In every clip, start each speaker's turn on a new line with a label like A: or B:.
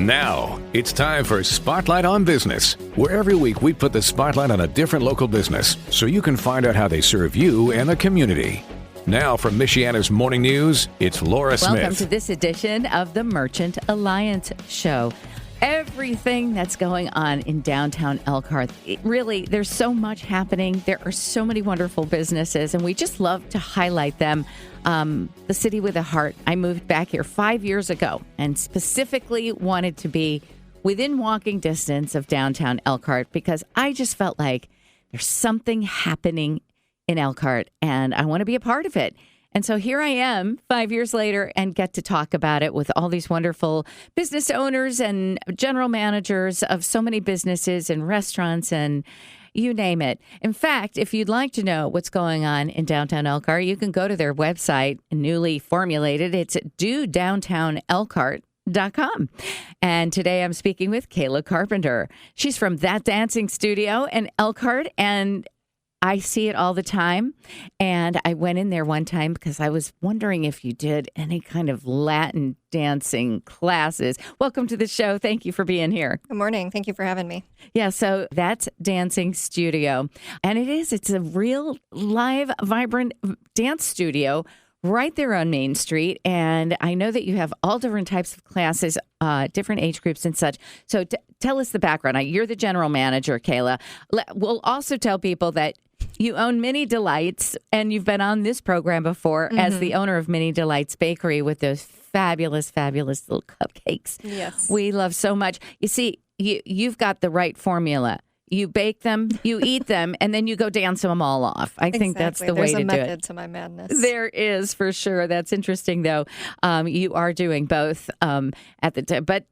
A: Now, it's time for Spotlight on Business, where every week we put the spotlight on a different local business so you can find out how they serve you and the community. Now from Michiana's Morning News, it's Laura Smith.
B: Welcome to this edition of the Merchant Alliance Show. Everything that's going on in downtown Elkhart, there's so much happening. There are so many wonderful businesses, and we just love to highlight them. The city with a heart. I moved back here 5 years ago and specifically wanted to be within walking distance of downtown Elkhart because I just felt like there's something happening in Elkhart, and I want to be a part of it. And so here I am 5 years later and get to talk about it with all these wonderful business owners and general managers of so many businesses and restaurants and you name it. In fact, if you'd like to know what's going on in downtown Elkhart, you can go to their website, newly formulated. It's dodowntownelkhart.com. And today I'm speaking with Kayla Carpenter. She's from That Dancing Studio in Elkhart, and I see it all the time. And I went in there one time because I was wondering if you did any kind of Latin dancing classes. Welcome to the show. Thank you for being here.
C: Good morning. Thank you for having me.
B: Yeah, so that's Dancing Studio. And it's a real live, vibrant dance studio right there on Main Street. And I know that you have all different types of classes, different age groups and such. So tell us the background. You're the general manager, Kayla. We'll also tell people that you own Mini Delights, and you've been on this program before as the owner of Mini Delights Bakery with those fabulous, fabulous little cupcakes.
C: Yes.
B: We love so much. You see, you've got the right formula. You bake them, you eat them, and then you go dance them all off. I think that's the way to do it.
C: There's a method to my madness.
B: There is, for sure. That's interesting, though. You are doing both at the time. But,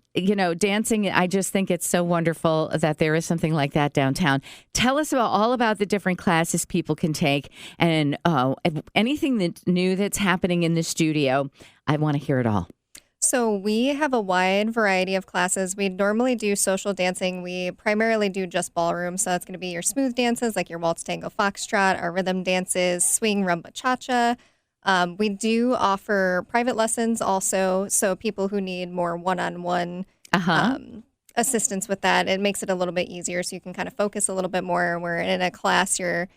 B: dancing, I just think it's so wonderful that there is something like that downtown. Tell us all about the different classes people can take and anything that's new that's happening in the studio. I want to hear it all.
C: So we have a wide variety of classes. We normally do social dancing. We primarily do just ballroom. So that's going to be your smooth dances like your waltz, tango, foxtrot, our rhythm dances, swing, rumba, cha-cha. We do offer private lessons also. So people who need more one-on-one assistance with that, it makes it a little bit easier. So you can kind of focus a little bit more. Where in a class, it's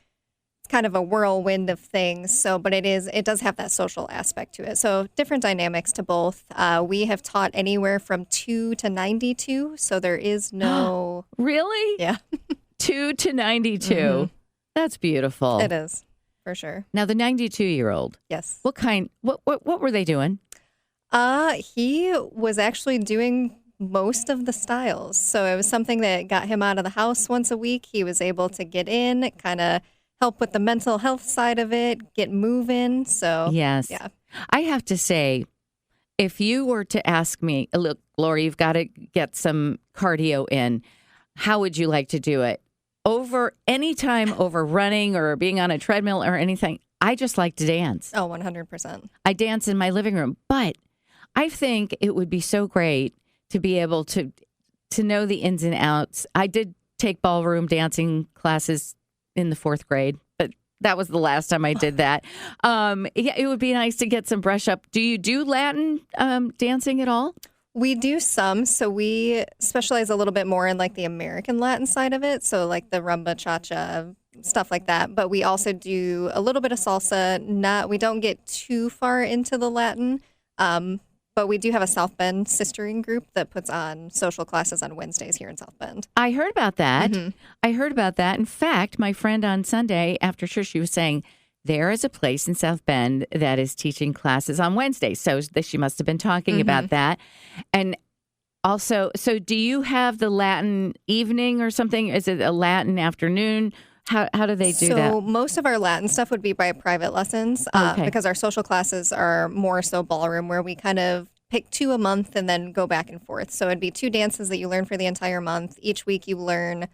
C: kind of a whirlwind of things. So, but it does have that social aspect to it. So different dynamics to both. We have taught anywhere from 2 to 92. So there is no.
B: Really?
C: Yeah.
B: 2 to 92. Mm-hmm. That's beautiful.
C: It is, for sure.
B: Now the 92-year-old.
C: Yes.
B: What were they doing?
C: He was actually doing most of the styles. So it was something that got him out of the house once a week. He was able to get in, kind of help with the mental health side of it, get moving. So,
B: yes.
C: Yeah.
B: I have to say, if you were to ask me, look, Laura, you've got to get some cardio in. How would you like to do it? Over running or being on a treadmill or anything. I just like to dance.
C: Oh, 100%.
B: I dance in my living room. But I think it would be so great to be able to know the ins and outs. I did take ballroom dancing classes in the 4th grade, but that was the last time I did that. It would be nice to get some brush up. Do you do Latin dancing at all?
C: We do some. So we specialize a little bit more in like the American Latin side of it. So like the rumba, cha-cha, stuff like that. But we also do a little bit of salsa. We don't get too far into the Latin. But we do have a South Bend sistering group that puts on social classes on Wednesdays here in South Bend.
B: I heard about that.
C: Mm-hmm.
B: I heard about that. In fact, my friend on Sunday after church, she was saying there is a place in South Bend that is teaching classes on Wednesdays. So she must have been talking about that. And also, so do you have the Latin evening or something? Is it a Latin afternoon? How do they do that?
C: So most of our Latin stuff would be by private lessons because our social classes are more so ballroom where we kind of pick 2 a month and then go back and forth. So it'd be 2 dances that you learn for the entire month. Each week you learn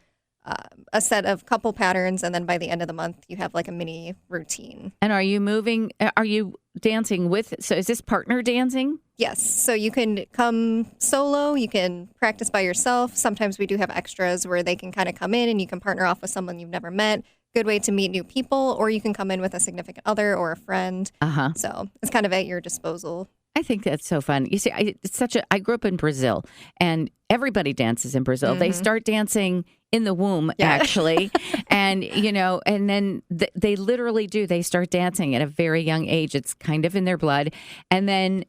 C: a set of couple patterns, and then by the end of the month you have like a mini routine.
B: And are you dancing with, so is this partner dancing?
C: Yes. So you can come solo, you can practice by yourself. Sometimes we do have extras where they can kind of come in and you can partner off with someone you've never met. Good way to meet new people, or you can come in with a significant other or a friend. So it's kind of at your disposal.
B: I think that's so fun. You see, I grew up in Brazil, and everybody dances in Brazil. They start dancing in the womb, actually. And, and then they literally do. They start dancing at a very young age. It's kind of in their blood. And then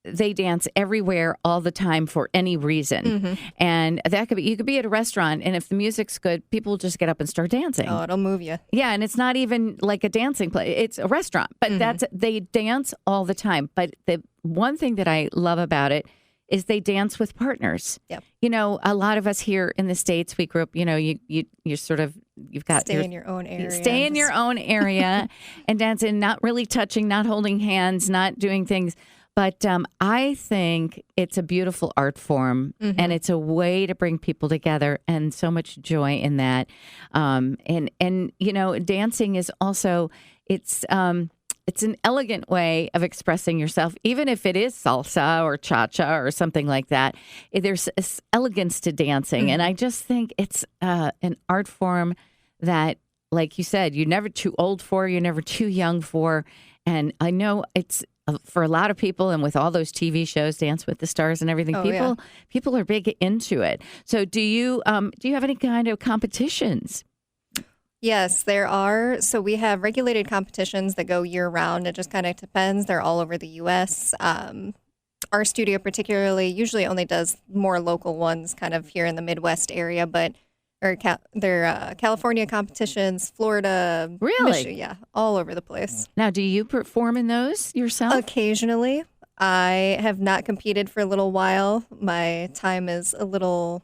B: they dance everywhere all the time for any reason. And that you could be at a restaurant, and if the music's good, people just get up and start dancing.
C: Oh, it'll move you.
B: Yeah, and it's not even like a dancing place. It's a restaurant, but they dance all the time. But the one thing that I love about it is they dance with partners.
C: Yep.
B: A lot of us here in the States, we grew up, you're sort of, you've got
C: stay in your own area.
B: Stay in your own area and dance, and not really touching, not holding hands, not doing things. But I think it's a beautiful art form, and it's a way to bring people together, and so much joy in that. And dancing is also, it's an elegant way of expressing yourself, even if it is salsa or cha-cha or something like that. There's elegance to dancing, and I just think it's an art form that, like you said, you're never too old for, you're never too young for, and I know it's for a lot of people, and with all those TV shows, Dance with the Stars and everything, people are big into it. So do you have any kind of competitions?
C: Yes, there are. So we have regulated competitions that go year round. It just kind of depends. They're all over the U.S. Our studio particularly usually only does more local ones kind of here in the Midwest area, but they're California competitions, Florida.
B: Really?
C: Yeah, all over the place.
B: Now, do you perform in those yourself?
C: Occasionally. I have not competed for a little while. My time is a little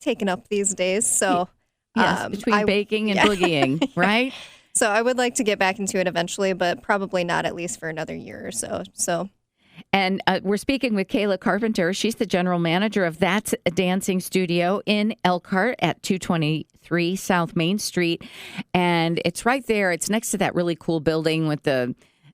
C: taken up these days. So,
B: yes, between baking and boogieing, right?
C: So I would like to get back into it eventually, but probably not at least for another year or so.
B: And we're speaking with Kayla Carpenter. She's the general manager of That's a Dancing Studio in Elkhart at 223 South Main Street. And it's right there. It's next to that really cool building with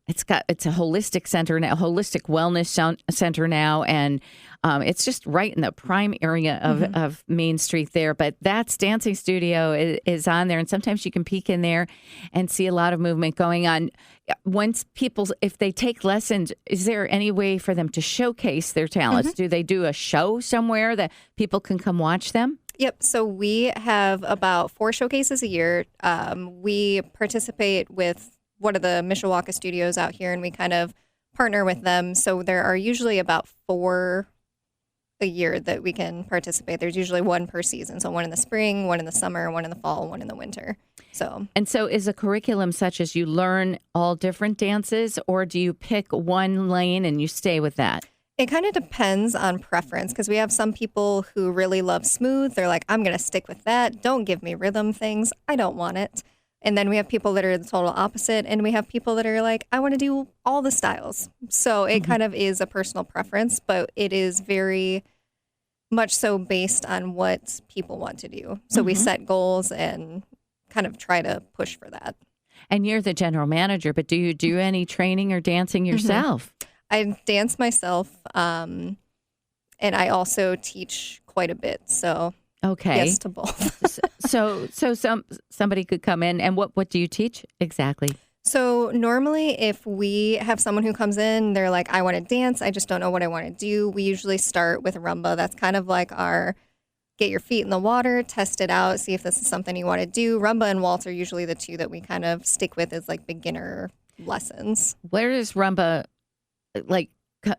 B: it's a holistic center now, holistic wellness center now. And it's just right in the prime area of Main Street there. But That's Dancing Studio is on there. And sometimes you can peek in there and see a lot of movement going on. Once if they take lessons, is there any way for them to showcase their talents? Do they do a show somewhere that people can come watch them?
C: Yep. So we have about 4 showcases a year. We participate with one of the Mishawaka studios out here, and we kind of partner with them. So there are usually about 4 a year that we can participate. There's usually 1 per season. So 1 in the spring, 1 in the summer, 1 in the fall, 1 in the winter. So
B: is a curriculum such as you learn all different dances, or do you pick one lane and you stay with that?
C: It kind of depends on preference, because we have some people who really love smooth. They're like, I'm going to stick with that. Don't give me rhythm things. I don't want it. And then we have people that are the total opposite. And we have people that are like, I want to do all the styles. So it kind of is a personal preference, but it is very much so based on what people want to do. So we set goals and kind of try to push for that.
B: And you're the general manager, but do you do any training or dancing yourself?
C: I dance myself, and I also teach quite a bit. So
B: okay,
C: yes to both.
B: so somebody could come in, and what do you teach exactly?
C: So normally if we have someone who comes in, they're like, I want to dance, I just don't know what I want to do. We usually start with rumba. That's kind of like our get your feet in the water, test it out, see if this is something you want to do. Rumba and waltz are usually the 2 that we kind of stick with as like beginner lessons.
B: Where does rumba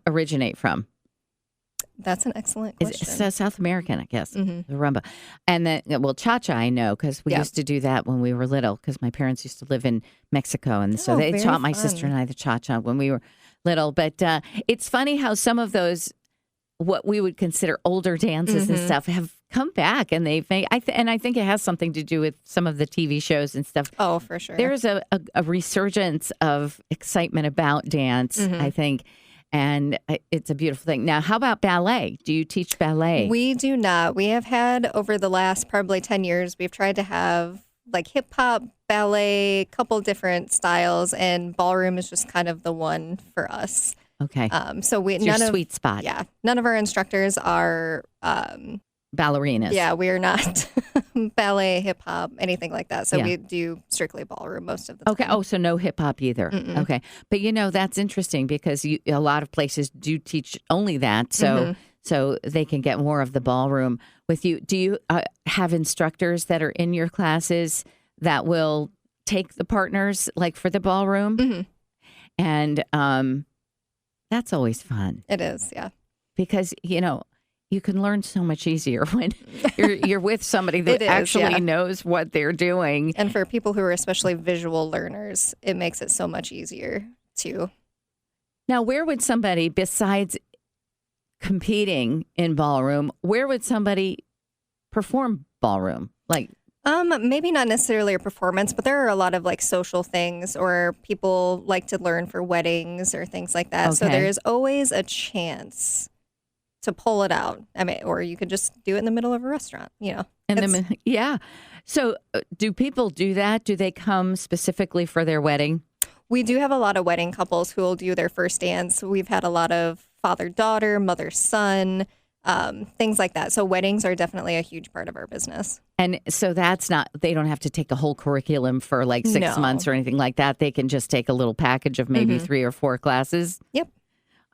B: originate from?
C: That's an excellent question.
B: It's South American, I guess, the rumba. And then, cha-cha I know, because we used to do that when we were little, because my parents used to live in Mexico. And so they taught my sister and I the cha-cha when we were little. But it's funny how some of those, what we would consider older dances and stuff, have come back. And they've made, I think it has something to do with some of the TV shows and stuff.
C: Oh, for sure.
B: There's a resurgence of excitement about dance, I think. And it's a beautiful thing. Now, how about ballet? Do you teach ballet?
C: We do not. We have had over the last probably 10 years, we've tried to have like hip hop, ballet, couple different styles, and ballroom is just kind of the one for us.
B: Okay.
C: So
B: it's your sweet spot.
C: Yeah. None of our instructors are
B: ballerinas.
C: Yeah, we're not ballet, hip hop, anything like that. So
B: Yeah.
C: we do strictly ballroom most of the time.
B: Okay. Oh, so no hip hop either.
C: Mm-mm.
B: Okay. But that's interesting because a lot of places do teach only that. So so they can get more of the ballroom with you. Do you have instructors that are in your classes that will take the partners like for the ballroom?
C: Mm-hmm.
B: And that's always fun.
C: It is, yeah.
B: Because, you can learn so much easier when you're with somebody that actually knows what they're doing.
C: And for people who are especially visual learners, it makes it so much easier too.
B: Now, where would somebody, besides competing in ballroom, where would somebody perform ballroom? Like,
C: maybe not necessarily a performance, but there are a lot of like social things, or people like to learn for weddings or things like that. So
B: Okay.
C: there is always a chance to pull it out. I mean, or you could just do it in the middle of a restaurant,
B: yeah. So do people do that? Do they come specifically for their wedding?
C: We do have a lot of wedding couples who will do their first dance. We've had a lot of father-daughter, mother-son, things like that. So weddings are definitely a huge part of our business.
B: And so they don't have to take a whole curriculum for like 6
C: No.
B: months or anything like that. They can just take a little package of maybe 3 or 4 classes.
C: Yep.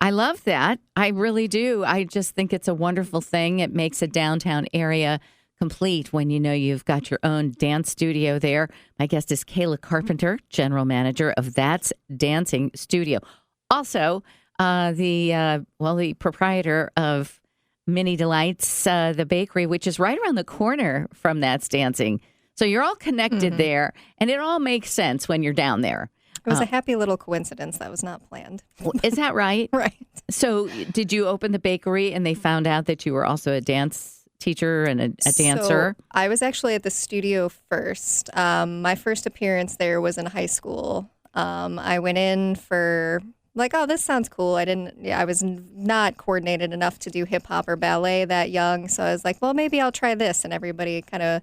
B: I love that. I really do. I just think it's a wonderful thing. It makes a downtown area complete when you've got your own dance studio there. My guest is Kayla Carpenter, general manager of That's Dancing Studio. Also, the proprietor of Mini Delights, the bakery, which is right around the corner from That's Dancing. So you're all connected there, and it all makes sense when you're down there.
C: It was a happy little coincidence that was not planned.
B: Is that right?
C: Right.
B: So did you open the bakery and they found out that you were also a dance teacher and a dancer?
C: So I was actually at the studio first. My first appearance there was in high school. I went in for like, oh, this sounds cool. I was not coordinated enough to do hip hop or ballet that young. So I was like, well, maybe I'll try this. And everybody kind of,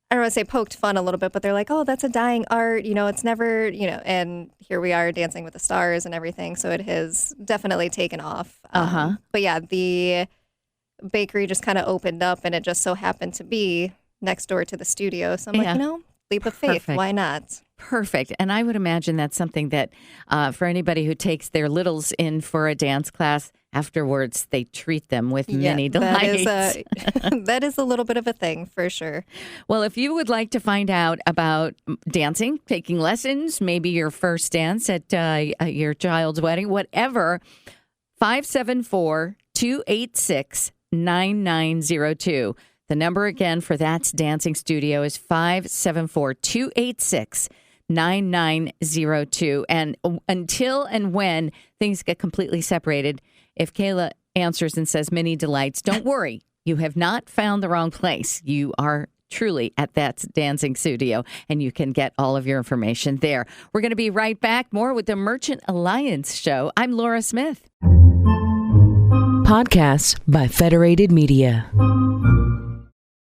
C: I don't want to say poked fun a little bit, but they're like, oh, that's a dying art. It's never, and here we are Dancing with the Stars and everything. So it has definitely taken off. But yeah, the bakery just kind of opened up, and it just so happened to be next door to the studio. So I'm like, leap of faith.
B: Perfect.
C: Why not?
B: Perfect. And I would imagine that's something that for anybody who takes their littles in for a dance class, afterwards they treat them with mini delights.
C: That is a little bit of a thing for sure.
B: Well, if you would like to find out about dancing, taking lessons, maybe your first dance at your child's wedding, whatever, 574-286-9902. The number again for That's Dancing Studio is 574-286-9902. And until and when things get completely separated, if Kayla answers and says Mini Delights, don't worry. You have not found the wrong place. You are truly at That's Dancing Studio, and you can get all of your information there. We're going to be right back. More with the Merchant Alliance Show. I'm Laura Smith.
D: Podcasts by Federated Media.